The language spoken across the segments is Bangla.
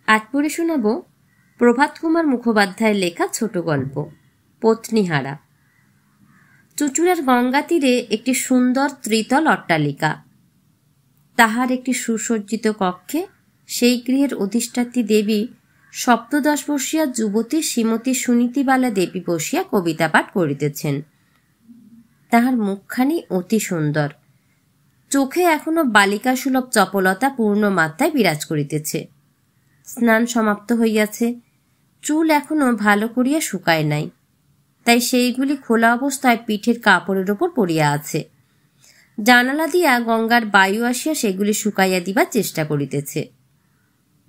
আজ পড়ে শোনাব প্রভাত কুমার মুখোপাধ্যায়ের লেখা ছোট গল্প পত্নীহারা। চুঁচুড়ার গঙ্গা তীরে একটি সুন্দর ত্রিতল অট্টালিকা। তাহার একটি সুসজ্জিত কক্ষে সেই গৃহের অধিষ্ঠাত্রী দেবী সপ্তদশ বর্ষীয়া যুবতী শ্রীমতী সুনীতিবালা দেবী বসিয়া কবিতা পাঠ করিতেছেন। তাহার মুখখানি অতি সুন্দর, চোখে এখনো বালিকা সুলভ চপলতা পূর্ণ মাত্রায় বিরাজ করিতেছে। স্নান সমাপ্ত হইয়াছে, চুল এখনো ভালো করিয়া শুকায় নাই, তাই সেইগুলি খোলা অবস্থায় পিঠের কাপড়ের ওপর পড়িয়া আছে। জানালা দিয়া গঙ্গার বায়ু আসিয়া সেগুলি শুকাইয়া দিবার চেষ্টা করিতেছে।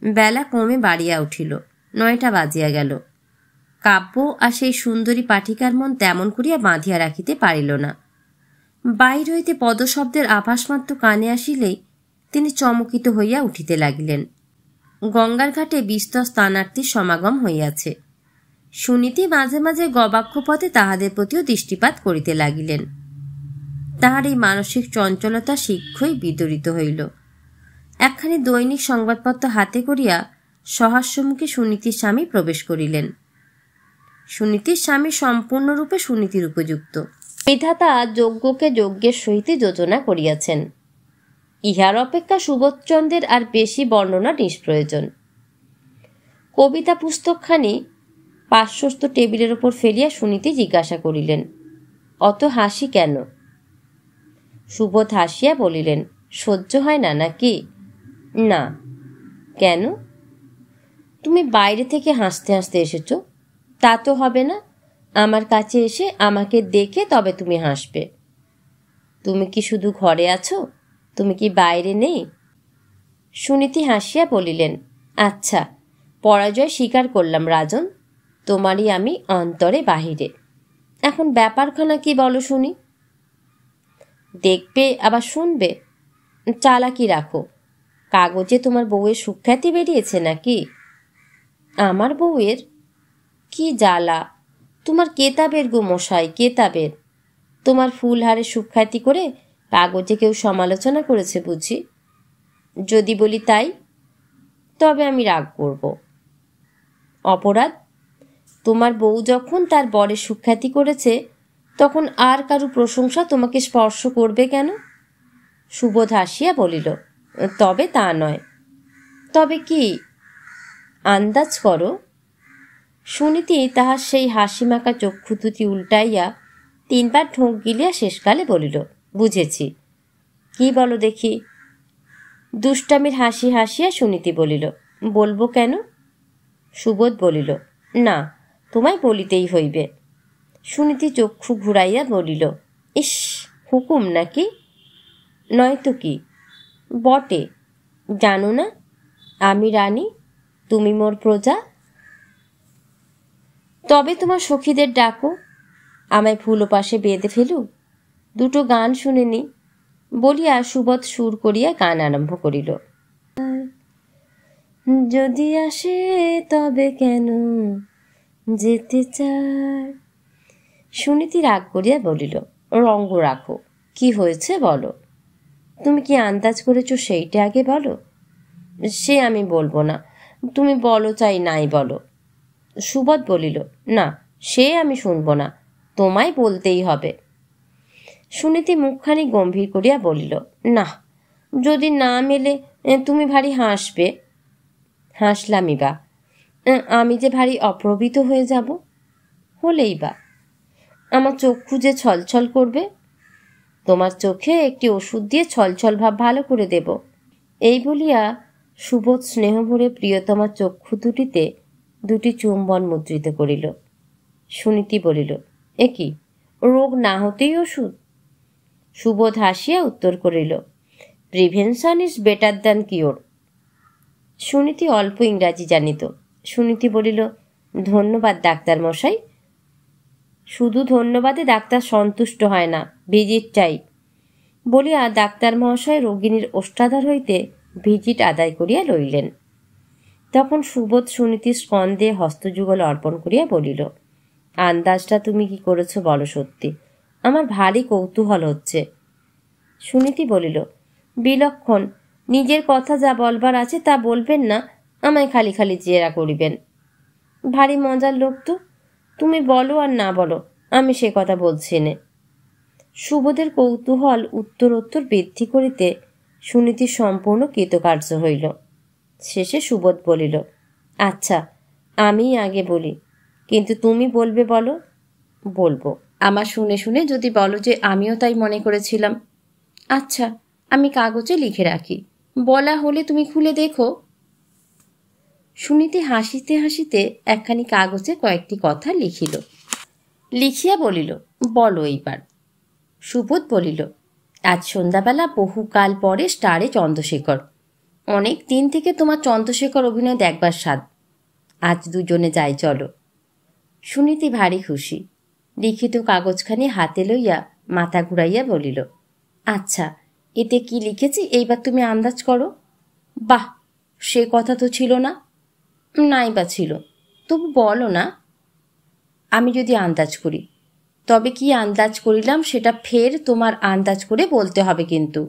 বেলা কমে বাড়িয়া উঠিল, 9টা বাজিয়া গেল। কাব্য আর সেই সুন্দরী পাঠিকার মন তেমন করিয়া বাঁধিয়া রাখিতে পারিল না। বাহির হইতে পদশব্দের আভাসমাত্র কানে আসিলেই তিনি চমকিত হইয়া উঠিতে লাগিলেন। গঙ্গার ঘাটে বিস্তর স্থানার্থীর সমাগম হইয়াছে। সুনীতি মাঝে মাঝে গবাক্ষপথে তাহাদের প্রতিও দৃষ্টিপাত করিতে লাগিলেন। তাহার এই মানসিক চঞ্চলতা শীঘ্রই বিদরিত হইল। একখানি দৈনিক সংবাদপত্র হাতে করিয়া সহাস্যমুখে সুনীতির স্বামী প্রবেশ করিলেন। সুনীতির স্বামী সম্পূর্ণরূপে সুনীতির উপযুক্ত। বিধাতা যজ্ঞকে যজ্ঞের সহিত যোজনা করিয়াছেন। ইহার অপেক্ষা সুবোধচন্দ্রের আর বেশি বর্ণনা নিষ্প্রয়োজন। কবিতা পুস্তকখানি পার্শ্বস্থ টেবিলের ওপর ফেলিয়া সুনীতি জিজ্ঞাসা করিলেন, অত হাসি কেন? সুবোধ হাসিয়া বলিলেন, সহ্য হয় না নাকি? না। কেন? তুমি বাইরে থেকে হাসতে হাসতে এসেছ, তা তো হবে না। আমার কাছে এসে আমাকে দেখে তবে তুমি হাসবে। তুমি কি শুধু ঘরে আছো? তুমি কি বাইরে নেই? সুনীতি হাসিয়া বলিলেন, আচ্ছা, পরাজয় স্বীকার করলাম রাজন, তোমারই আমি অন্তরে বাহিরে। এখন ব্যাপারখানা কি বলো শুনি। দেখবে আবার শুনবে? চালাকি রাখো। কাগজে তোমার বউয়ের সুখ্যাতি বেরিয়েছে নাকি? আমার বউয়ের? কি জ্বালা! তোমার কেতাবের গো মশাই, কেতাবের। তোমার ফুলহারে সুখ্যাতি করে কাগজে কেউ সমালোচনা করেছে বুঝি? যদি বলি তাই, তবে আমি রাগ করব। অপরাধ? তোমার বউ যখন তার বরের সুখ্যাতি করেছে, তখন আর কারো প্রশংসা তোমাকে স্পর্শ করবে কেন? সুবোধ হাসিয়া বলিল, তবে তা নয়। তবে কি? আন্দাজ করো। সুনীতি তাহার সেই হাসিমাখা চক্ষু দুটি উল্টাইয়া 3বার ঢোক গিলিয়া শেষকালে বলিল, বুঝেছি। কি বলো দেখি। দুষ্টামির হাসি হাসিয়া সুনীতি বলিল, বলবো কেন? সুবোধ বলিল, না, তোমায় বলিতেই হইবে। সুনীতি চক্ষু ঘুরাইয়া বলিল, ইস, হুকুম নাকি? নয়তো কি? বটে। জানো না আমি রানী, তুমি মোর প্রজা? তবে তোমার সখীদের ডাকো, আমায় ফুল পাশে বেঁধে ফেলু, দুটো গান শুনে নি বলিয়া সুবোধ সুর করিয়া গান আরম্ভ করিল। যদি আসে তবে কেন যেতে চায়। সুনীতি রাগ করিয়া বলিল, রঙ্গ রাখো, কি হয়েছে বলো। তুমি কি আন্দাজ করেছ সেইটা আগে বলো। সে আমি বলবো না, তুমি বলো চাই নাই বলো। সুবোধ বলিল, না, সে আমি শুনব না, তোমায় বলতেই হবে। সুনীতি মুখখানি গম্ভীর করিয়া বলিল, না, যদি না মেলে তুমি ভারী হাসবে। হাসলামই বা, আমি যে ভারী অপ্রবৃত হয়ে যাব। হলেই বা, আমার চক্ষু যে ছলছল করবে। তোমার চোখে একটি ওষুধ দিয়ে ছলছল ভাব ভালো করে দেব। এই বলিয়া সুবোধ স্নেহভরে প্রিয়তমার চক্ষু দুটিতে 2টি চুম্বন মুদ্রিত করিল। সুনীতি বলিল, এ কি, রোগ না হতেই ওষুধ? সুবোধ হাসিয়া উত্তর করিল, prevention is better than cure. Suniti অল্প ইংরাজি জানিত। সুনীতি বলিল, ধন্যবাদ ডাক্তার মশাই। শুধু ধন্যবাদে ডাক্তার সন্তুষ্ট হয় না, ভিজিট চাই। বলিয়া ডাক্তার মহাশয় রোগিণীর ওষ্ঠাধর হইতে ভিজিট আদায় করিয়া লইলেন। তখন সুবোধ সুনীতির স্কন্ধে হস্তযুগল অর্পণ করিয়া বলিল, আন্দাজটা তুমি কি করেছ বলো সত্যি, আমার ভারী কৌতূহল হচ্ছে। সুনীতি বলিল, বিলক্ষণ। নিজের কথা যা বলবার আছে তা বলবেন না, আমায় খালি খালি জেরা করিবেন। ভারী মজার লোক তো, তুমি বলো আর না বলো, আমি সে কথা বলছি নে। সুবোধের কৌতূহল উত্তরোত্তর বৃদ্ধি করিতে সুনীতি সম্পূর্ণ কৃতকার্য হইল। শেষে সুবোধ বলিল, আচ্ছা আমি আগে বলি, কিন্তু তুমি বলবে বলো। বলবো। আমার শুনে শুনে যদি বলো যে আমিও তাই মনে করেছিলাম। আচ্ছা, আমি কাগজে লিখে রাখি, বলা হলে তুমি খুলে দেখো। সুনীতি হাসিতে হাসিতে একখানি কাগজে কয়েকটি কথা লিখিল। লিখিয়া বলিল, বলো এইবার। সুবোধ বলিল, আজ সন্ধ্যাবেলা বহুকাল পরে স্টারে চন্দ্রশেখর। অনেক দিন থেকে তোমার চন্দ্রশেখর অভিনয় দেখবার স্বাদ। আজ দুজনে যাই চলো। সুনীতি ভারী খুশি। লিখিত কাগজখানি হাতে লইয়া মাথা ঘুরাইয়া বলিল, আচ্ছা এতে কি লিখেছি এইবার তুমি আন্দাজ করো। বাহ, সে কথা তো ছিল না। নাই বা ছিল, তবু বলো না। আমি যদি আন্দাজ করি, তবে কি আন্দাজ করিলাম সেটা ফের তোমার আন্দাজ করে বলতে হবে কিন্তু।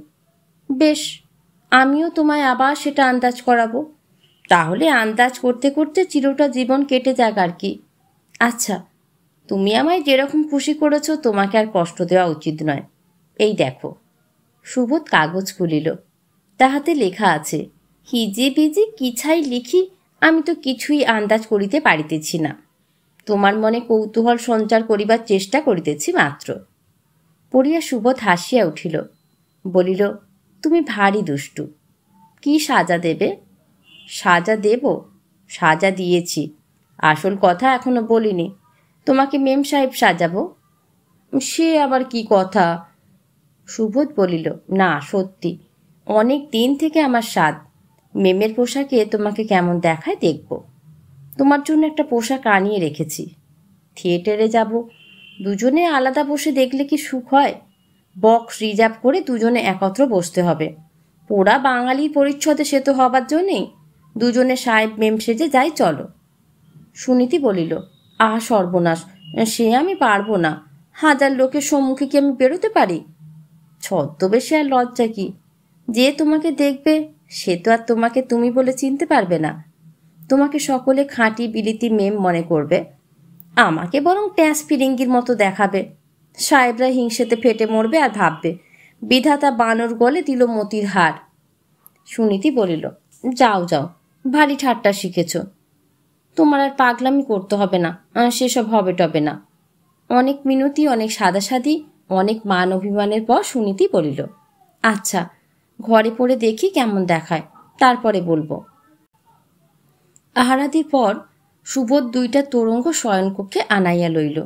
বেশ, আমিও তোমায় আবার সেটা আন্দাজ করাবো। তাহলে আন্দাজ করতে করতে চিরটা জীবন কেটে যাক আর কি। আচ্ছা, তুমি আমায় যেরকম খুশি করেছ তোমাকে আর কষ্ট দেওয়া উচিত নয়। এই দেখো। সুবোধ কাগজ খুলিল। তাহাতে লেখা আছে, হিজি বিজি কিছাই লিখি আমি তো কিছুই আন্দাজ করিতে পারিতেছি না। তোমার মনে কৌতূহল সঞ্চার করিবার চেষ্টা করিতেছি মাত্র। পড়িয়া সুবোধ হাসিয়া উঠিল। বলিল, তুমি ভারী দুষ্টু। কি সাজা দেবে? সাজা দেব? সাজা দিয়েছি, আসল কথা এখনো বলিনি। তোমাকে মেম সাহেব সাজাবো। সে আবার কি কথা? সুবোধ বলিল, না সত্যি, অনেক দিন থেকে আমার স্বাদ। মেমের পোশাকে তোমাকে কেমন দেখায় দেখব। তোমার জন্য একটা পোশাক আনিয়ে রেখেছি। থিয়েটারে যাব, দুজনে আলাদা বসে দেখলে কি সুখ হয়? বক্স রিজার্ভ করে দুজনে একত্র বসতে হবে। পোড়া বাঙালির পরিচ্ছদে সে তো হবার জন্যেই দুজনে সাহেব মেম সেজে যাই চলো। সুনীতি বলিল, আহা সর্বনাশ, সে আমি পারবো না। হাজার লোকের সম্মুখে কি আমি বেরোতে পারি? ছদ্মবেশে আর লজ্জা কি? যে তোমাকে দেখবে সে তো আর তোমাকে তুমি বলে চিনতে পারবে না। তোমাকে সকলে খাঁটি বিলিতি মেম মনে করবে। আমাকে বরং ট্যাঁস ফিরিঙ্গির মতো দেখাবে। সাহেবরা হিংসেতে ফেটে মরবে আর ভাববে বিধাতা বানর গলে দিল মতির হার। সুনীতি বলিল, যাও যাও, ভারী ঠাট্টা শিখেছ। তোমার আর পাগলামি করতে হবে না, সেসব হবে টবে না। অনেক মিনতি, অনেক সাদাসাদি, অনেক মান অভিমানের পর সুনীতি বলিল, আচ্ছা ঘরে পড়ে দেখি কেমন দেখায়, তারপরে বলবো। আহারাদির পর সুবোধ দুইটা তোরঙ্গ শয়নকক্ষে আনাইয়া লইল।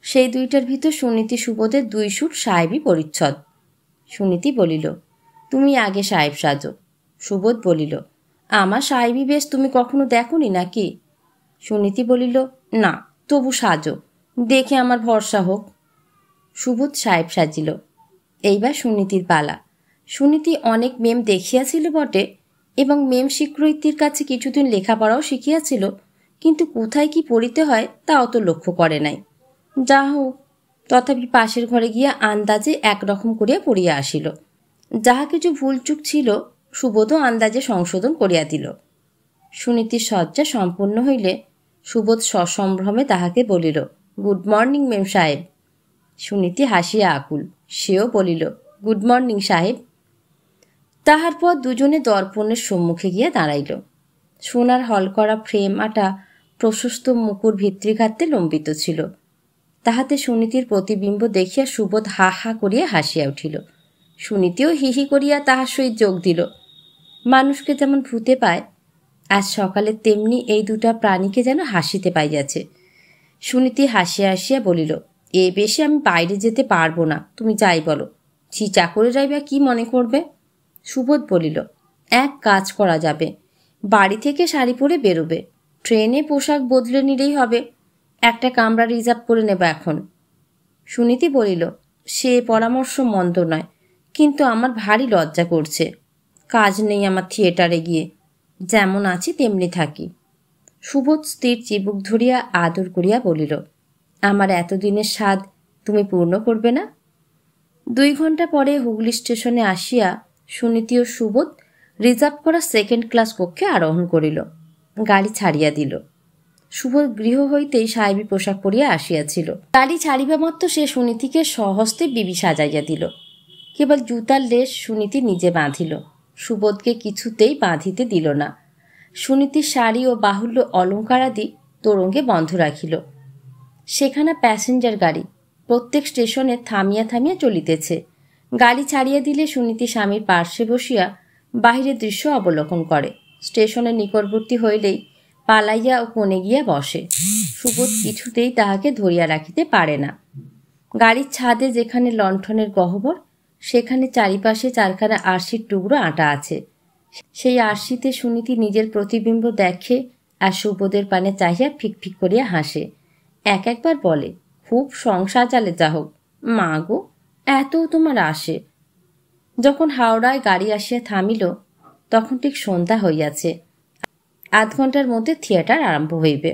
সেই দুইটার ভিতর সুনীতি সুবোধের 2 সুট সাহেবী পরিচ্ছদ। সুনীতি বলিল, তুমি আগে সাহেব সাজো। সুবোধ বলিল, আমার সাহেবী বেশ তুমি কখনো দেখোনি নাকি? সুনীতি বলিল, না, তবু সাজো, দেখে আমার ভরসা হোক। সুবোধ সাহেব সাজিল। এইবার সুনীতির পালা। সুনীতি অনেক মেম দেখিয়াছিল বটে, এবং মেম শিক্ষয়িত্রীর কাছে কিছুদিন লেখাপড়াও শিখিয়াছিল, কিন্তু কোথায় কি পড়িতে হয় তা অত লক্ষ্য করে নাই। যা হোক, তথাপি পাশের ঘরে গিয়া আন্দাজে একরকম করিয়া পড়িয়া আসিল। যাহা কিছু ভুলচুক ছিল সুবোধও আন্দাজে সংশোধন করিয়া দিল। সুনীতির শয্যা সম্পূর্ণ হইলে সুবোধ সসম্ভ্রমে তাহাকে বলিল, গুড মর্নিং মেম সাহেব। সুনীতি হাসিয়া আকুল। সেও বলিল, গুড মর্নিং সাহেব। তাহার পর দুজনে দর্পণের সম্মুখে গিয়া দাঁড়াইল। সোনার হলকরা ফ্রেম আটা প্রশস্ত মুকুর ভিত্তিঘাতে লম্বিত ছিল। তাহাতে সুনীতির প্রতিবিম্ব দেখিয়া সুবোধ হা হা করিয়া হাসিয়া উঠিল। সুনীতিও হিহি করিয়া তাহার সহিত যোগ দিল। মানুষকে যেমন ভূতে পায়, আজ সকালে তেমনি এই দুটা প্রাণীকে যেন হাসিতে পাইয়াছে। সুনীতি হাসিয়া হাসিয়া বলিল, এ বেশি আমি বাইরে যেতে পারবো না, তুমি যাই বলো। ছি চাকরেরাই বা কি মনে করবে? সুবোধ বলিল, এক কাজ করা যাবে, বাড়ি থেকে শাড়ি পরে বেরোবে, ট্রেনে পোশাক বদলে নিলেই হবে। একটা কামরা রিজার্ভ করে নেব এখন। সুনীতি বলিল, সে পরামর্শ মন্দ নয়, কিন্তু আমার ভারী লজ্জা করছে। কাজ নেই আমার থিয়েটারে গিয়ে, যেমন আছি তেমনি থাকি। সুবোধ স্থির চিবুক ধরিয়া আদর করিয়া বলিল, আমার এতদিনের স্বাদ তুমি পূর্ণ করবে না? 2 ঘণ্টা পরে হুগলি স্টেশনে আসিয়া সুনীতি ও সুবোধ রিজার্ভ করা সেকেন্ড ক্লাস কক্ষে আরোহণ করিল। গাড়ি ছাড়িয়া দিল। সুবোধ গৃহ হইতেই সাহেবী পোশাক পরিয়া আসিয়াছিল। গাড়ি ছাড়িবা মাত্র সে সুনীতিকে স্বহস্তে বিবি সাজাইয়া দিল। কেবল জুতার লেশ সুনীতি নিজে বাঁধিল। সুবোধকে কিছুতেই বাঁধিতে দিল না। সুনীতির শাড়ি ও বাহুল্য অলঙ্কারাদি তোরঙ্গে বন্ধ রাখিল। সেখানে প্যাসেঞ্জার গাড়ি প্রত্যেক স্টেশনে থামিয়া থামিয়া চলিতেছে। গাড়ি ছাড়িয়া দিলে সুনীতি স্বামীর পার্শ্বে বসিয়া বাহিরের দৃশ্য অবলোকন করে। স্টেশনের নিকটবর্তী হইলেই পালাইয়া ও কোণে গিয়া বসে। সুবোধ কিছুতেই তাহাকে ধরিয়া রাখিতে পারে না। গাড়ির ছাদে যেখানে লণ্ঠনের গহ্বর, সেখানে চারিপাশে চারখানা আরশির টুকরো আঁটা আছে। সেই আরশিতে সুনীতি নিজের প্রতিবিম্ব দেখে আর সুবোধের পানে চাহিয়া ফিকফিক করিয়া হাসে। একবার বলে, খুব সংসার চালে যা হোক, মা গো, এত তোমার আসে। যখন হাওড়ায় গাড়ি আসিয়া থামিল, তখন ঠিক সন্ধ্যা হইয়াছে। আধ ঘন্টার মধ্যে থিয়েটার আরম্ভ হইবে।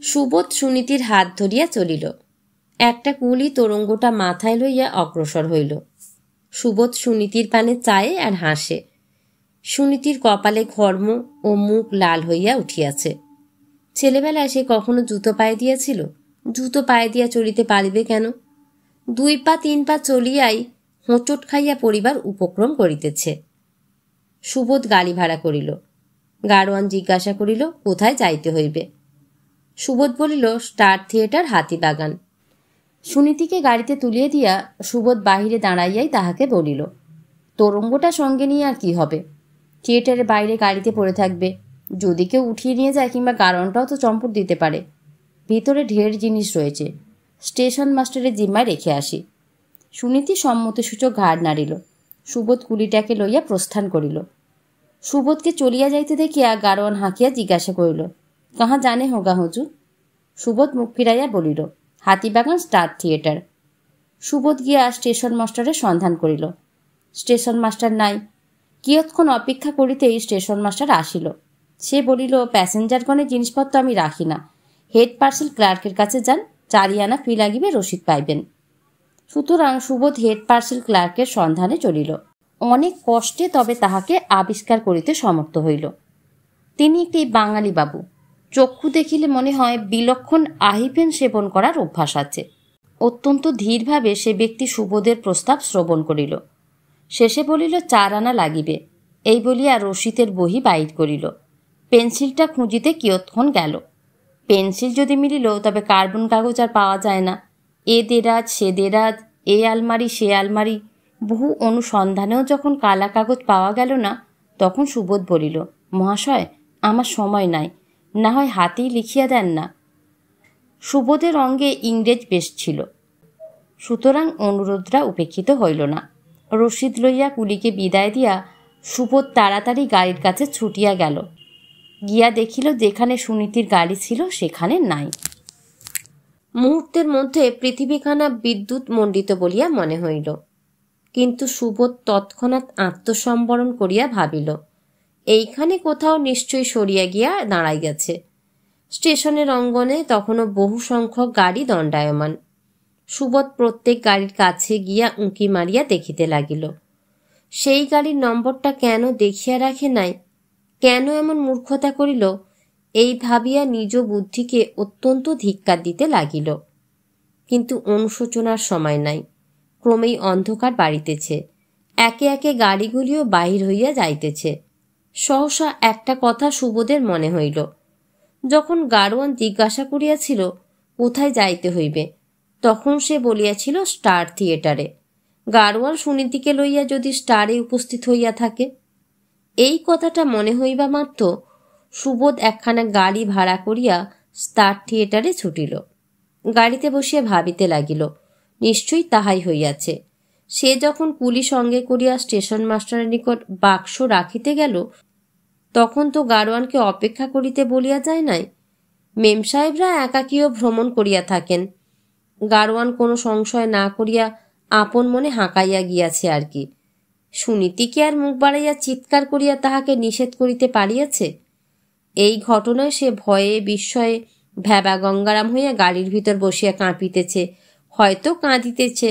সুবোধ সুনীতির হাত ধরিয়া চলিল। একটা কুলি তোরঙ্গটা মাথায় লইয়া অগ্রসর হইল। সুবোধ সুনীতির পানে চায়ে আর হাসে। সুনীতির কপালে ঘর্ম ও মুখ লাল হইয়া উঠিয়াছে। ছেলেবেলায় সে কখনো জুতো পায়ে দিয়াছিল? জুতো পায়ে দিয়া চলিতে পারিবে কেন? 2 পা 3 পা চলিয়াই হোঁচট খাইয়া পরিবার উপক্রম করিতেছে। সুবোধ গাড়ি ভাড়া করিল। গাড়োয়ান জিজ্ঞাসা করিল, কোথায় যাইতে হইবে? সুবোধ বলিল, স্টার থিয়েটার, হাতিবাগান। সুনীতিকে গাড়িতে তুলিয়া দিয়া সুবোধ বাহিরে দাঁড়াইয়াই তাহাকে বলিল, তোরঙ্গটা সঙ্গে নিয়ে আর কি হবে? থিয়েটারের বাইরে গাড়িতে পড়ে থাকবে। যদি কেউ উঠিয়ে নিয়ে যায় কিংবা গাড়োয়ানটাও তো চম্পট দিতে পারে। ভিতরে ঢের জিনিস রয়েছে, স্টেশন মাস্টারের জিম্মায় রেখে আসি। সুনীতি সম্মতিসূচক ঘাড় নাড়িল। সুবোধ কুলিটাকে লইয়া প্রস্থান করিল। সুবোধকে চলিয়া যাইতে দেখিয়া গাড়োয়ান হাঁকিয়া জিজ্ঞাসা করিল, কাহা জানে হোগা হুজুর? সুবোধ মুখ ফিরাইয়া বলিল, হাতিবাগান স্টার থিয়েটার। সুবোধ গিয়া স্টেশন মাস্টারের সন্ধান করিল। স্টেশন মাস্টার নাই। কিয়ৎক্ষণ অপেক্ষা করিতেই স্টেশন মাস্টার আসিল। সে বলিল, প্যাসেঞ্জারগণের জিনিসপত্র আমি রাখি না, হেড পার্সেল ক্লার্কের কাছে যান, 4 আনা ফি লাগিবে, রসিদ পাইবেন। সুতরাং সুবোধ হেড পার্সেল ক্লার্কের সন্ধানে চলিল। অনেক কষ্টে তবে তাহাকে আবিষ্কার করিতে সমর্থ হইল। তিনি একটি বাঙালি বাবু। চক্ষু দেখিলে মনে হয় বিলক্ষণ আহিফেন সেবন করার অভ্যাস আছে। অত্যন্ত ধীরভাবে সে ব্যক্তি সুবোধের প্রস্তাব শ্রবণ করিল। শেষে বলিল, 4 আনা লাগিবে, এই বলিয়া রসিদের বহি বাইর করিল। পেন্সিলটা খুঁজিতে কিয়ৎক্ষণ গেল। পেন্সিল যদি মিলিল, তবে কার্বন কাগজ আর পাওয়া যায় না। এ দেরাজ সে দেরাজ, এ আলমারি সে আলমারি, বহু অনুসন্ধানেও যখন কালা কাগজ পাওয়া গেল না, তখন সুবোধ বলিল, মহাশয়, আমার সময় নাই, না হয় হাতেই লিখিয়া দেন না। সুবোধের অঙ্গে ইংরেজ বেশ ছিল, সুতরাং অনুরোধটা উপেক্ষিত হইল না। রসিদ লইয়া কুলিকে বিদায় দিয়া সুবোধ তাড়াতাড়ি গাড়ির কাছে ছুটিয়া গেল। গিয়া দেখিল যেখানে সুনীতির গাড়ি ছিল সেখানে নাই। মুহূর্তের মধ্যে পৃথিবীখানা বিদ্যুৎ মণ্ডিত বলিয়া মনে হইল। কিন্তু সুবোধ তৎক্ষণাৎ আত্মসম্বরণ করিয়া ভাবিল, এইখানে কোথাও নিশ্চয়ই সরিয়া গিয়া দাঁড়াইয়াছে। স্টেশনের অঙ্গনে তখনও বহু সংখ্যক গাড়ি দণ্ডায়মান। সুবোধ প্রত্যেক গাড়ির কাছে গিয়া উঁকি মারিয়া দেখিতে লাগিল। সেই গাড়ির নম্বরটা কেন দেখিয়া রাখে নাই, কেন এমন মূর্খতা করিল, এই ভাবিয়া নিজ বুদ্ধিকে অত্যন্ত ধিক্কার দিতে লাগিল। কিন্তু অনুশোচনার সময় নাই। ক্রমেই অন্ধকার বাড়িতেছে। একে একে গাড়িগুলিও বাহির হইয়া যাইতেছে। সহসা একটা কথা সুবোধের মনে হইল। যখন গাড়োয়ান জিজ্ঞাসা করিয়াছিল কোথায় যাইতে হইবে, তখন সে বলিয়াছিল স্টার থিয়েটারে। গাড়োয়ান সুনীতিকে লইয়া যদি স্টারে উপস্থিত হইয়া থাকে। এই কথাটা মনে হইবা মাত্র সুবোধ একখানা গাড়ি ভাড়া করিয়া স্টার থিয়েটারে ছুটিল। গাড়িতে বসিয়া ভাবিতে লাগিল, নিশ্চয়ই তাহাই হইয়াছে। সে যখন কুলি সঙ্গে করিয়া স্টেশন মাস্টারের নিকট বাক্স রাখিতে গেল, তখন তো গাড়োয়ানকে অপেক্ষা করিতে বলিয়া যায় নাই। মেম সাহেবরা একাকীও ভ্রমণ করিয়া থাকেন। গাড়োয়ান কোনো সংশয় না করিয়া আপন মনে হাঁকাইয়া গিয়াছে আর কি। সুনীতি কি আর মুখ বাড়াইয়া চিৎকার করিয়া তাহাকে নিষেধ করিতে পারিয়াছে? এই ঘটনায় সে ভয়ে বিস্ময়ে ভ্যাবা গঙ্গারাম হইয়া গাড়ির ভিতর বসিয়া কাঁপিতেছে, হয়তো কাঁদিতেছে,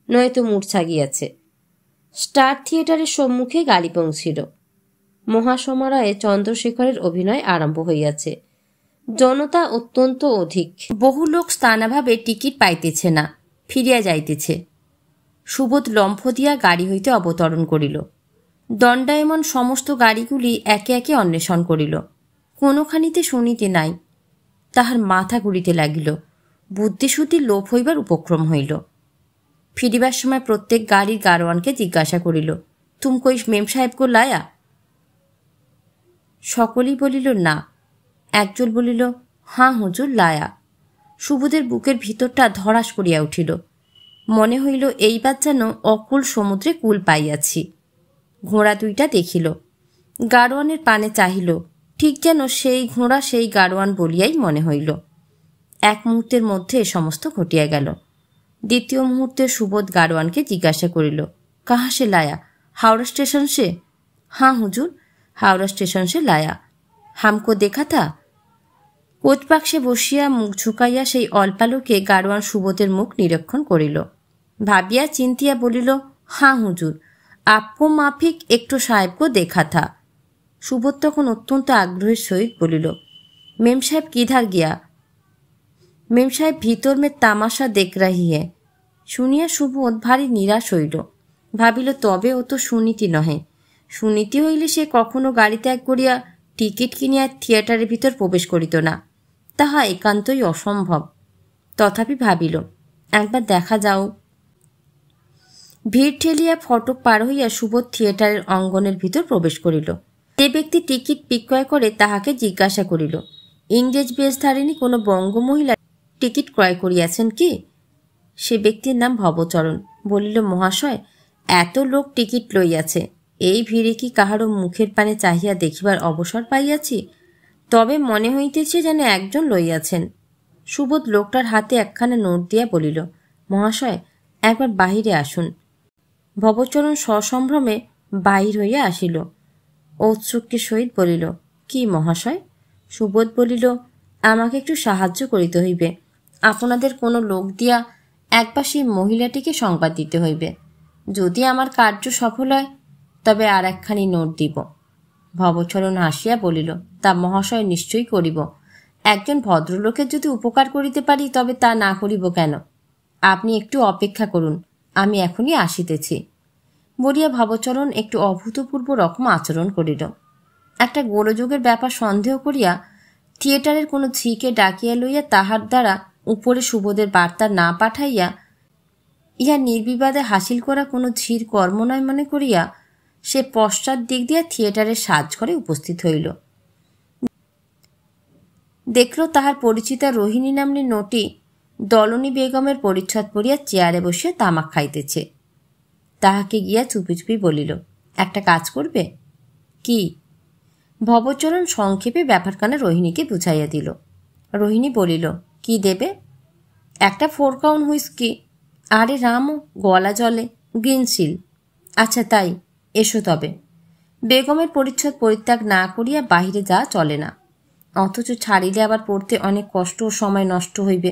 নয়তো মূর্ছা গিয়াছে। স্টার থিয়েটারের সম্মুখে গাড়ি পৌঁছিল। মহাসমারোহে চন্দ্রশেখরের অভিনয় আরম্ভ হইয়াছে। জনতা অত্যন্ত অধিক। বহু লোক স্থানাভাবে টিকিট পাইতেছে না, ফিরিয়া যাইতেছে। সুবোধ লম্ফ দিয়া গাড়ি হইতে অবতরণ করিল। দণ্ডায়মান সমস্ত গাড়িগুলি একে একে অন্বেষণ করিল, কোনোখানিতে শুনিতে নাই। তাহার মাথা ঘুরিতে লাগিল, বুদ্ধিশুদ্ধি লোপ হইবার উপক্রম হইল। ফিরিবার সময় প্রত্যেক গাড়ির গাড়োয়ানকে জিজ্ঞাসা করিল, তুম কই মেম সাহেব গো লায়া? সকলেই বলিল না। একজন বলিল, হাঁ হুজুর লায়া। সুবোধের বুকের ভিতরটা ধরাস করিয়া উঠিল। মনে হইল এইবার যেন অকুল সমুদ্রে কুল পাইয়াছি। ঘোড়া দুইটা দেখিল, গাড়োয়ানের পানে চাহিল, ঠিক যেন সেই ঘোড়া সেই গাড়োয়ান বলিয়াই মনে হইল। এক মুহূর্তের মধ্যে সমস্ত ঘটিয়া গেল। দ্বিতীয় মুহূর্তে সুবোধ গাড়োয়ানকে জিজ্ঞাসা করিল, কাহা সে লায়া? হাওড়া স্টেশন সে? হাঁ হুজুর, হাওড়া স্টেশন সে লায়া। হামকো দেখা থা? কোচবাক্সে বসিয়া মুখ ঝুঁকাইয়া সেই অল্পালোকে গাড়োয়ান সুবোধের মুখ নিরীক্ষণ করিল। ভাবিয়া চিন্তিয়া বলিল, হাঁ হুজুর, আপকো মাফিক একটু সাহেবকো দেখা থা। সুবোধ তখন অত্যন্ত আগ্রহের সহিত বলিল, মেম সাহেব কিধার গিয়া? মেম সাহেব ভিতর মে তামাশা দেখ রাহি হ্যাঁ। শুনিয়া সুবোধ ভারী নিরাশ হইল। ভাবিল তবে ও তো সুনীতি নহে। সুনীতি হইলে সে কখনো গাড়ি ত্যাগ করিয়া টিকিট কিনিয়া থিয়েটারের ভিতর প্রবেশ করিত না, তাহা একান্তই অসম্ভব। তথাপি ভাবিল একবার দেখা যাও। ভিড় ঠেলিয়া ফটক পার হইয়া সুবোধ থিয়েটারের অঙ্গনের ভিতর প্রবেশ করিল। যে ব্যক্তি টিকিট বিক্রয় করে তাহাকে জিজ্ঞাসা করিল, ইংরেজ বেশধারিণী কোনো বঙ্গমহিলা টিকিট ক্রয় করিয়াছেন কি? সে ব্যক্তির নাম ভবচরণ। বলিল, মহাশয়, এত লোক টিকিট লইয়াছে, এই ভিড়ে কি কাহারও মুখের পানে চাহিয়া দেখিবার অবসর পাইয়াছি? তবে মনে হইতেছে যেন একজন লইয়াছেন। সুবোধ লোকটার হাতে একখানা নোট দিয়া বলিল, মহাশয়, একবার বাহিরে আসুন। ভবচরণ সসম্ভ্রমে বাহির হইয়া আসিল। ঔৎসুক্যের সহিত বলিল, কি মহাশয়? সুবোধ বলিল, আমাকে একটু সাহায্য করিতে হইবে। আপনাদের কোনো লোক দিয়া একবার সেই মহিলাটিকে সংবাদ দিতে হইবে। যদি আমার কার্য সফল হয় তবে আর একখানি নোট দিব। ভবচরণ হাসিয়া বলিল, তা মহাশয় নিশ্চয়ই করিব। একজন ভদ্রলোকের যদি উপকার করিতে পারি তবে তা না করিব কেন? আপনি একটু অপেক্ষা করুন, আমি এখনই আসিতেছি। বলিয়া ভবচরণ একটু অভূতপূর্ব রকম আচরণ করিল। একটা গোলযোগের ব্যাপার সন্দেহ করিয়া থিয়েটারের কোনো ঝিকে ডাকিয়া লইয়া তাহার দ্বারা উপরে সুবোধের বার্তা না পাঠাইয়া ইহা নির্বিবাদে হাসিল করা কোনো ঝির কর্ম নয় মনে করিয়া সে পশ্চাৎ দিক দিয়া থিয়েটারের সাজঘরে উপস্থিত হইল। দেখল তাহার পরিচিতা রোহিণী নাম্নী নটি দলনী বেগমের পরিচ্ছদ পরিয়া চেয়ারে বসিয়া তামাক খাইতেছে। তাহাকে গিয়া চুপি চুপি বলিল, একটা কাজ করবে? কি? ভবচরণ সংক্ষেপে ব্যাপারখানা রোহিণীকে বুঝাইয়া দিল। রোহিণী বলিল, কি দেবে? একটা 4 কাউন হুইস্কি। আরে রাম, গলা জলে, গ্রিনসিল। আচ্ছা তাই, এসো তবে। বেগমের পরিচ্ছদ পরিত্যাগ না করিয়া বাহিরে যাওয়া চলে না, অথচ ছাড়িলে আবার পড়তে অনেক কষ্ট ও সময় নষ্ট হইবে।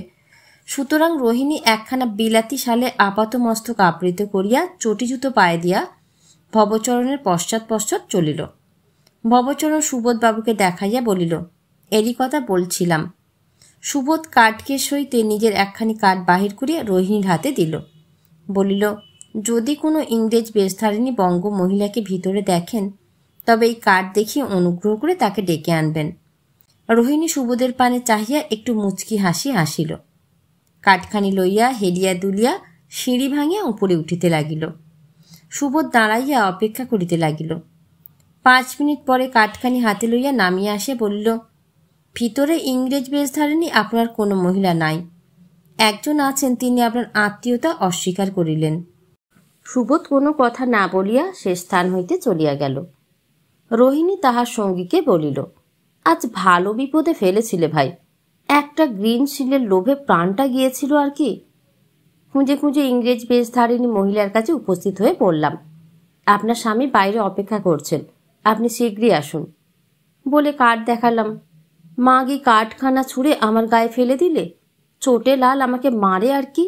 সুতরাং রোহিণী একখানা বিলাতি শালে আপাত মস্তক আবৃত করিয়া চটি জুতো পায়ে দিয়া ভবচরণের পশ্চাৎ পশ্চাৎ চলিল। ভবচরণ সুবোধবাবুকে দেখাইয়া বলিল, এরই কথা বলছিলাম। সুবোধ কার্ডকেস হইতে নিজের একখানি কার্ড বাহির করিয়া রোহিণীর হাতে দিল। বলিল, যদি কোনো ইংরেজ বেশধারিণী বঙ্গ মহিলাকে ভিতরে দেখেন তবে এই কার্ড দেখিয়ে অনুগ্রহ করে তাকে ডেকে আনবেন। রোহিণী সুবোধের পানে চাহিয়া একটু মুচকি হাসি হাসিল। কাঠখানি লইয়া হেলিয়া দুলিয়া সিঁড়ি ভাঙিয়া উপরে উঠিতে লাগিল। সুবোধ দাঁড়াইয়া অপেক্ষা করিতে লাগিল। 5 মিনিট পরে কাঠখানি হাতে লইয়া নামিয়া আসিয়া বলিল, ভিতরে ইংরেজ বেশধারিণী আপনার কোনো মহিলা নাই। একজন আছেন, তিনি আপনার আত্মীয়তা অস্বীকার করিলেন। সুবোধ কোনো কথা না বলিয়া সে স্থান হইতে চলিয়া গেল। রোহিণী তাহার সঙ্গীকে বলিল, আজ ভালো বিপদে ফেলেছিলে ভাই। একটা গ্রিন শিলের লোভে প্রাণটা গিয়েছিল আর কি। খুঁজে খুঁজে ইংরেজ বেশধারিণী মহিলার কাছে উপস্থিত হয়ে পড়লাম। আপনার স্বামী বাইরে অপেক্ষা করছেন, আপনি শীঘ্রই আসুন। বলে কার্ড দেখালাম। মা গি কার্ডখানা ছুঁড়ে আমার গায়ে ফেলে দিলে। চোটে লাল আমাকে মারে আর কি।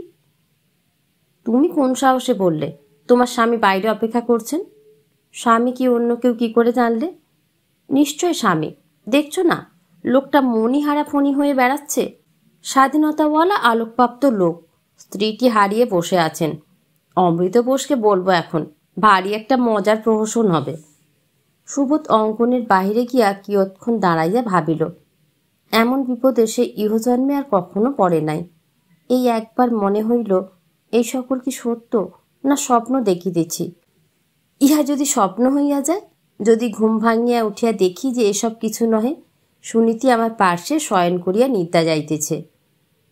তুমি কোন সাহসে বললে? তোমার স্বামী বাইরে অপেক্ষা করছেন। স্বামী কি অন্য কেউ কি করে জানলে? নিশ্চয় স্বামী, দেখছো না লোকটা মণিহারা ফণি হয়ে বেড়াচ্ছে। স্বাধীনতাওয়ালা আলোকপ্রাপ্ত লোক, স্ত্রীটি হারিয়ে বসে আছেন। অমৃত বোসকে বলবো এখন, ভারী একটা মজার প্রহসন হবে। সুবোধ অঙ্গনের বাহিরে গিয়া কিয়ৎক্ষণ দাঁড়াইয়া ভাবিল, এমন বিপদে সে ইহজন্মে আর কখনো পড়ে নাই। এই একবার মনে হইল, এই সকল কি সত্য না স্বপ্ন দেখিতেছি। ইহা যদি স্বপ্ন হইয়া যায়, যদি ঘুম ভাঙিয়া উঠিয়া দেখি যে এসব কিছু নহে, সুনীতি আমার পার্শ্বে শয়ন করিয়া নিদ্রা যাইতেছে,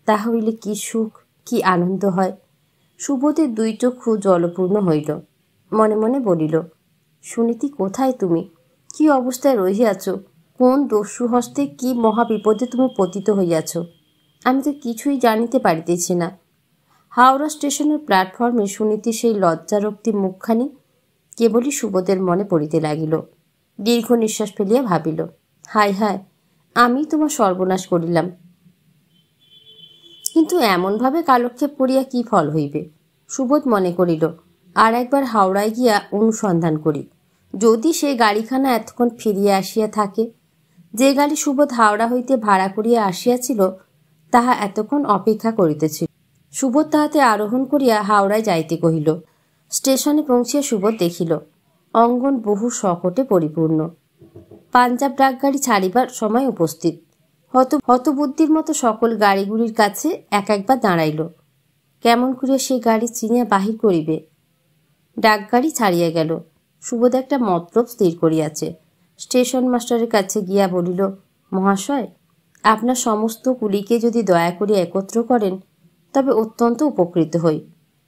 তাহা হইলে কি সুখ, কি আনন্দ হয়। সুবোধের দুই চক্ষু জলপূর্ণ হইল। মনে মনে বলিল, সুনীতি কোথায় তুমি? কি অবস্থায় রহিয়াছ? কোন দস্যু হস্তে কি মহাবিপদে তুমি পতিত হইয়াছ? আমি তো কিছুই জানিতে পারিতেছি না। হাওড়া স্টেশনের প্ল্যাটফর্মে সুনীতির সেই লজ্জারক্তি মুখখানি কেবলই সুবোধের মনে পড়িতে লাগিল। দীর্ঘ নিঃশ্বাস ফেলিয়া ভাবিল, হায় হায়, আমি তোমার সর্বনাশ করিলাম। কিন্তু এমনভাবে কালক্ষেপ করিয়া কি ফল হইবে? সুবোধ মনে করিল, আর একবার হাওড়ায় গিয়া অনুসন্ধান করি। যদি সে গাড়িখানা এতক্ষণ ফিরিয়া আসিয়া থাকে, যে গাড়ি সুবোধ হাওড়া হইতে ভাড়া করিয়া আসিয়াছিল, তাহা এতক্ষণ অপেক্ষা করিতেছিল। সুবোধ তাহাতে আরোহণ করিয়া হাওড়ায় যাইতে কহিল। স্টেশনে পৌঁছিয়া সুবোধ দেখিল, অঙ্গন বহু শকটে পরিপূর্ণ। পাঞ্জাব ডাকগাড়ি ছাড়িবার সময় উপস্থিত। হতবুদ্ধির মতো সকল গাড়িগুলির কাছে এক একবার দাঁড়াইল। কেমন করিয়া সে গাড়ি চিনিয়া বাহির করিবে? ডাকগাড়ি ছাড়িয়া গেল। সুবোধ একটা মতলব স্থির করিয়াছে। স্টেশন মাস্টারের কাছে গিয়া বলিল, মহাশয়, আপনার সমস্ত কুলিকে যদি দয়া করিয়া একত্র করেন, তবে অত্যন্ত উপকৃত হই।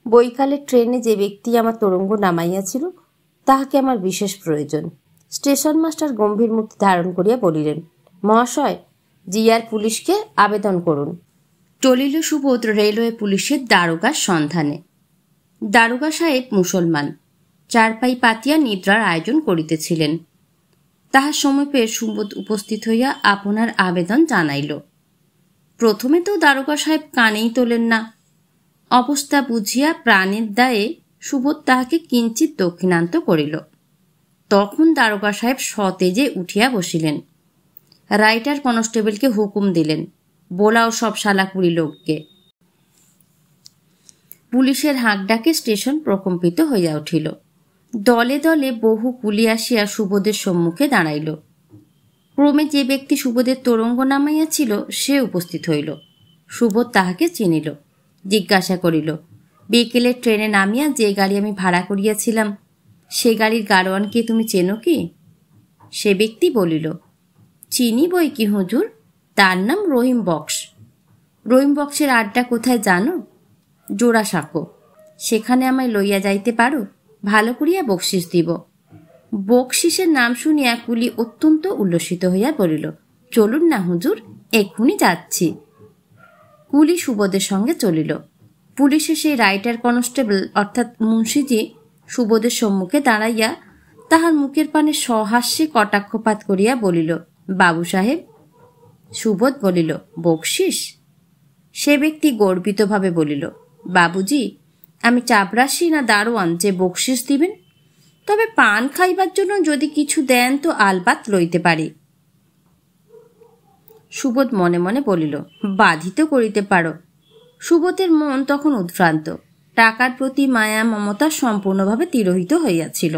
বৈকালের ট্রেনে যে ব্যক্তি আমার তোরঙ্গ নামাইয়াছিল, তাহাকে আমার বিশেষ প্রয়োজন। স্টেশন মাস্টার গম্ভীর মূর্তি ধারণ করিয়া বলিলেন, মহাশয়, জিআর পুলিশকে আবেদন করুন। চলিল সুবোধ রেলওয়ে পুলিশের দারোগার সন্ধানে। দারোগা সাহেব মুসলমান, চারপাই পাতিয়া নিদ্রার আয়োজন করিতেছিলেন। তাহার সমীপে সুবোধ উপস্থিত হইয়া আপনার আবেদন জানাইল। প্রথমে তো দারোগা সাহেব কানেই তোলেন না। অবস্থা বুঝিয়া প্রাণের দায়ে সুবোধ তাহাকে কিঞ্চিত দক্ষিণান্ত করিল। তখন দারোগা সাহেব সতেজে উঠিয়া বসিলেন। রাইটার কনস্টেবলকে হুকুম দিলেন, বোলাও সব শালাকুড়ি লোককে। পুলিশের হাঁক ডাকে স্টেশন প্রকম্পিত হইয়া উঠিল। দলে দলে বহু কুলি আসিয়া সুবোধের সম্মুখে দাঁড়াইল। ক্রমে যে ব্যক্তি সুবোধের তোরঙ্গ নামাইয়াছিল সে উপস্থিত হইল। সুবোধ তাহাকে চিনিল, জিজ্ঞাসা করিল, বিকেলের ট্রেনে নামিয়া যে গাড়ি আমি ভাড়া করিয়াছিলাম, সে গাড়ির গাড়োয়ানকে তুমি চেনো কি? সে ব্যক্তি বলিল, চিনি বই কি হুজুর, তার নাম রহিম বক্স। রহিম বক্সের আড্ডা কোথায় জানো? জোড়াসাঁকো। সেখানে আমায় লইয়া যাইতে পারো? ভালো করিয়া বকশিস দিব। বকশিসের নাম শুনিয়া কুলি অত্যন্ত উল্লসিত হইয়া বলিল, চলুন না হুজুর, এক্ষুনি যাচ্ছি। কুলি সুবোধের সঙ্গে চলিল। পুলিশে সেই রাইটার কনস্টেবল অর্থাৎ মুন্সিজি সুবোধের সম্মুখে দাঁড়াইয়া তাহার মুখের পানে সহাস্যে কটাক্ষপাত করিয়া বলিল, বাবু সাহেব। সুবোধ বলিল, বকশিস? সে ব্যক্তি গর্বিতভাবে বলিল, বাবুজি, আমি চাপরাশি না দারোয়ান যে বকশিস দিবেন? তবে পান খাইবার জন্য যদি কিছু দেন তো আলবাত লইতে পারি। সুবোধ মনে মনে বলিল, বাধিত করিতে পারো। সুবোধের মন তখন উদ্ভ্রান্ত। টাকার প্রতি মায়া মমতা সম্পূর্ণভাবে তিরোহিত হইয়াছিল।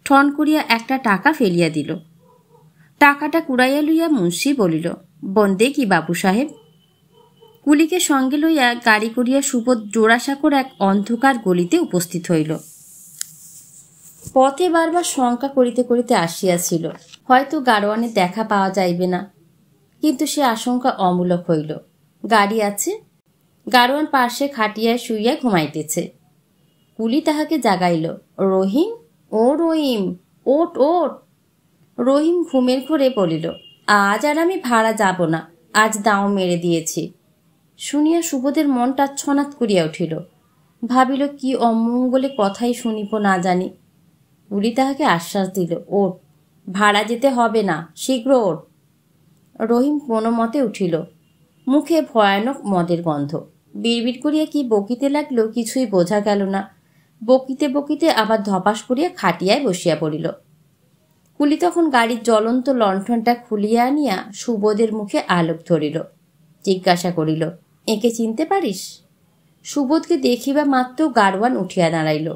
ঠন করিয়া একটা টাকা ফেলিয়া দিল। টাকাটা কুড়াইয়া লইয়া মুন্সি বলিল, বন্দে কি বাবু সাহেব। কুলিকে সঙ্গে লইয়া গাড়ি করিয়া সুবোধ জোড়াসাঁকোর এক অন্ধকার গলিতে উপস্থিত হইল। পথে বারবার শঙ্কা করিতে করিতে আসিয়াছিল, হয়তো গাড়োয়ানের দেখা পাওয়া যাইবে না। কিন্তু সে আশঙ্কা অমূলক হইল। গাড়ি আছে, গাড়োয়ান পার্শ্বে খাটিয়ায় শুইয়া ঘুমাইতেছে। কুলি তাহাকে জাগাইল, রহিম, ও রহিম, ওট ওট। রহিম ঘুমের ঘোরে বলিল, আজ আর আমি ভাড়া যাব না, আজ দাও মেরে দিয়েছি। শুনিয়া সুবোধের মনটা ছনাৎ করিয়া উঠিল। ভাবিল, কি অমঙ্গলে কথাই শুনিব না জানি। কুলি তাহাকে আশ্বাস দিল, ওঠ, ভাড়া যেতে হবে না, শীঘ্র ওঠ। রহিম কোনো মতে উঠিল। মুখে ভয়ানক মদের গন্ধ। বিড়বিড় করিয়া কি বকিতে লাগলো কিছুই বোঝা গেল না। বকিতে বকিতে আবার ধপাস করিয়া খাটিয়ায় বসিয়া পড়িল। কুলি তখন গাড়ির জ্বলন্ত লণ্ঠনটা খুলিয়া আনিয়া সুবোধের মুখে আলোক ধরিল। জিজ্ঞাসা করিল, একে চিনতে পারিস? সুবোধকে দেখিবা মাত্র গাড়োয়ান উঠিয়া দাঁড়াইল।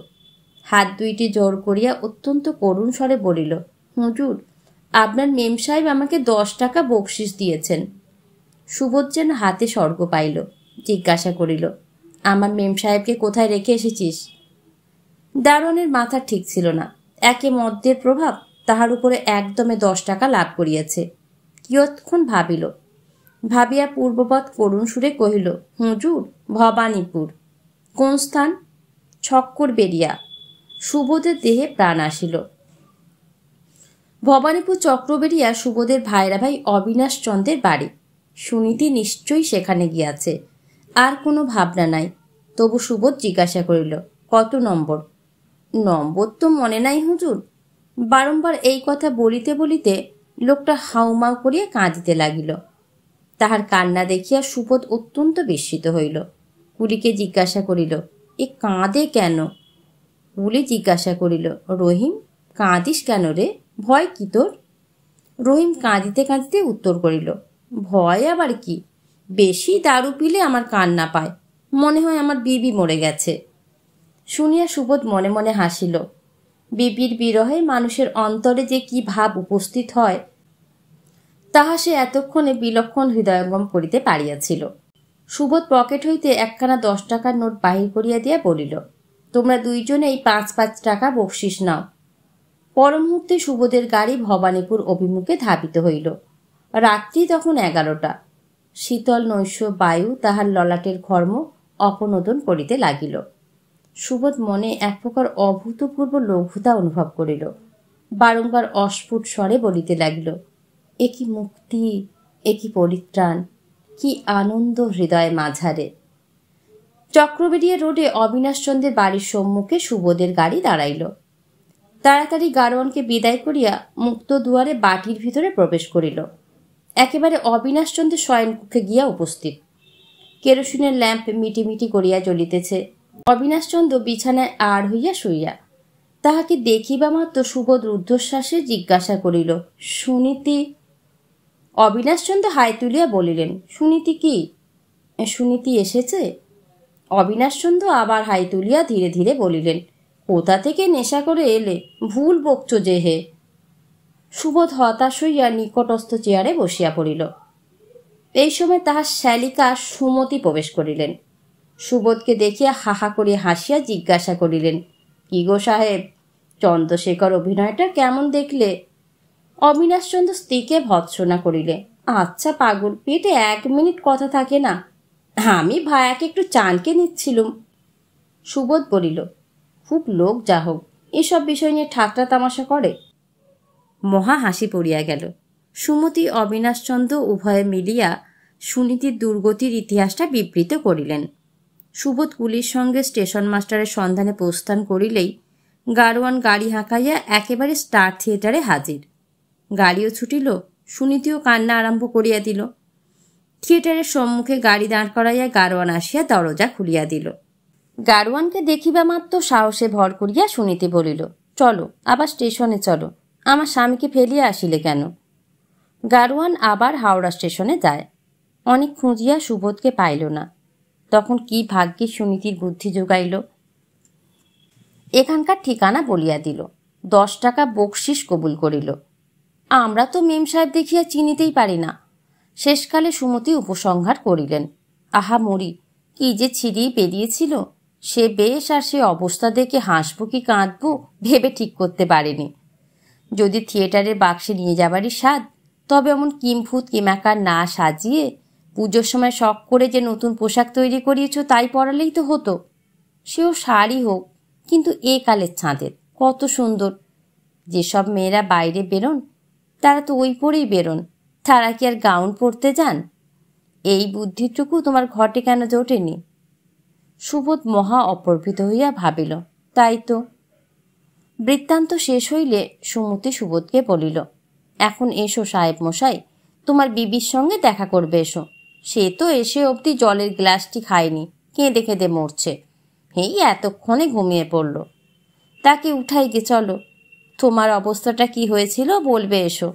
হাত দুইটি জোর করিয়া অত্যন্ত করুণ স্বরে বলিল, হুজুর, আপনার মেম সাহেব আমাকে 10 টাকা বকশিস দিয়েছেন। সুবোধ যেন হাতে স্বর্গ পাইল। জিজ্ঞাসা করিল, আমার মেম সাহেবকে কোথায় রেখে এসেছিস? দারোয়ানের মাথা ঠিক ছিল না। একে মদ্যের প্রভাব, তাহার উপরে একদমে 10 টাকা লাভ করিয়াছে। কিয়ৎক্ষণ ভাবিল, ভাবিয়া পূর্ববৎ করুণ সুরে কহিল, হুজুর, ভবানীপুর। কোন স্থান? ছক্কর বেরিয়া। সুবোধের দেহে প্রাণ আসিল। ভবানীপুর চক্রবেরিয়া সুবোধের ভাইরা ভাই অবিনাশ চন্দ্রের বাড়ি। সুনীতি নিশ্চয়ই সেখানে গিয়াছে, আর কোনো ভাবনা নাই। তবু সুবোধ জিজ্ঞাসা করিল, কত নম্বর? নম্বর তো মনে নাই হুজুর। বারংবার এই কথা বলিতে বলিতে লোকটা হাউমাউ করিয়া কাঁদিতে লাগিল। তাহার কান্না দেখিয়া সুবোধ অত্যন্ত বিস্মিত হইল। কুলিকে জিজ্ঞাসা করিল, এ কাঁদে কেন? কুলি জিজ্ঞাসা করিল, রহিম, কাঁদিস কেন রে? ভয় কি তোর? রহিম কাঁদিতে কাঁদিতে উত্তর করিল, ভয় আবার কি? বেশি দারু পিলে আমার কান্না পায়, মনে হয় আমার বিবি মরে গেছে। শুনিয়া সুবোধ মনে মনে হাসিল। বিবির বিরহে মানুষের অন্তরে যে কি ভাব উপস্থিত হয়, তাহা সে এতক্ষণে বিলক্ষণ হৃদয়ঙ্গম করিতে পারিয়াছিল। সুবোধ পকেট হইতে একখানা 10 টাকার নোট বাহির করিয়া দিয়া বলিল, তোমরা দুইজনেই 5-5 টাকা বকশিস নাও। পরমুহূর্তে সুবোধের গাড়ি ভবানীপুর অভিমুখে ধাবিত হইল। রাত্রি তখন 11টা। শীতল নৈশ বায়ু তাহার ললাটের ঘর্ম অপনোদন করিতে লাগিল। সুবোধ মনে এক প্রকার অভূতপূর্ব লঘুতা অনুভব করিল। বারংবার অস্ফুট স্বরে বলিতে লাগিল, এ কি মুক্তি, এ কি পরিত্রাণ, কি আনন্দ হৃদয় মাঝারে। চক্রবেরিয়া রোডে অবিনাশচন্দ্রের বাড়ির সম্মুখে সুবোধের গাড়ি দাঁড়াইল। তাড়াতাড়ি গাড়োয়ানকে বিদায় করিয়া মুক্ত দুয়ারে বাটির ভিতরে প্রবেশ করিল। একেবারে অবিনাশচন্দ্রের শয়নকক্ষে গিয়া উপস্থিত। কেরোসিনের ল্যাম্প মিটিমিটি করিয়া জ্বলিতেছে। অবিনাশচন্দ্র বিছানায় আড় হইয়া শুইয়া। তাহাকে দেখিবা মাত্র সুবোধ রুদ্ধশ্বাসে জিজ্ঞাসা করিল, সুনীতি? অবিনাশচন্দ্র হাই তুলিয়া বলিলেন, সুনীতি কি? সুনীতি এসেছে? অবিনাশচন্দ্র আবার হাই তুলিয়া ধীরে ধীরে বলিলেন, কোথা থেকে নেশা করে এলে, ভুল বকছ যে হে। সুবোধ হতাশ হইয়া নিকটস্থ চেয়ারে বসিয়া পড়িল। এই সময় তাহার শ্যালিকা সুমতি প্রবেশ করিলেন। সুবোধকে দেখিয়া হাহা করিয়া হাসিয়া জিজ্ঞাসা করিলেন, কি গো সাহেব, চন্দ্রশেখর অভিনয়টা কেমন দেখলে? অবিনাশচন্দ্র স্ত্রীকে ভৎসনা করিলে, আচ্ছা পাগল, পেটে 1 মিনিট কথা থাকে না, আমি ভায়াকে একটু চানকে নিচ্ছিলুম। সুবোধ বলিল, খুব লোক যা হোক এসব বিষয় নিয়ে ঠাট্টা তামাশা করে। মহা হাসি পড়িয়া গেল। সুমতি অবিনাশচন্দ্র উভয়ে মিলিয়া সুনীতির দুর্গতির ইতিহাসটা বিবৃত করিলেন। সুবোধ কুলির সঙ্গে স্টেশন মাস্টারের সন্ধানে প্রস্থান করিলেই গাড়োয়ান গাড়ি হাঁকাইয়া একেবারে স্টার থিয়েটারে হাজির। গাড়িও ছুটিল, সুনীতিও কান্না আরম্ভ করিয়া দিল। থিয়েটারের সম্মুখে গাড়ি দাঁড় করাইয়া গাড়োয়ান আসিয়া দরজা খুলিয়া দিল। গাড়োয়ানকে দেখিবা মাত্র সাহসে ভর করিয়া সুনীতি বলিল, চলো, আবার স্টেশনে চলো, আমার স্বামীকে ফেলিয়া আসিলে কেন? গাড়োয়ান আবার হাওড়া স্টেশনে যায়। অনেক খুঁজিয়া সুবোধকে পাইল না। তখন কি ভাগ্যে সুনীতির বুদ্ধি জোগাইল। এখানকার ঠিকানা বলিয়া দিল। 10 টাকা বকশিস কবুল করিল। আমরা তো মেম সাহেব দেখিয়া চিনিতেই পারি না। শেষকালে সুমতি উপসংহার করিলেন, আহা মরি, কি যে ছিঁড়ি বেরিয়েছিল, সে বেশ, আর সে অবস্থা দেখে হাসবো কি কাঁদবো ভেবে ঠিক করতে পারেনি। যদি থিয়েটারের বাক্সে নিয়ে যাবারই স্বাদ, তবে অমন কিমফুত কিমাকার না সাজিয়ে পুজোর সময় শখ করে যে নতুন পোশাক তৈরি করিয়েছ তাই পরালেই তো হতো। সেও শাড়ি হোক, কিন্তু এ কালের ছাঁদের কত সুন্দর। যেসব মেয়েরা বাইরে বেরোন তারা তো ওই পরেই বেরোন, তারা কি আর গাউন পরতে যান? এই বুদ্ধিটুকু তোমার ঘটে কেন জোটেনি? সুবোধ মহা অপর্বিত হইয়া ভাবিল, তাই তো। বৃত্তান্ত শেষ হইলে সুমতি সুবোধকে বলিল, এখন এসো সাহেব মশাই, তোমার বিবির সঙ্গে দেখা করবে এসো। সে তো এসে অবধি জলের গ্লাসটি খায়নি, কেঁদে কেঁদে মরছে। এই এতক্ষণে ঘুমিয়ে পড়ল। তাকে উঠাই গে, চলো। তোমার অবস্থাটা কি হয়েছিল বলবে, এসো।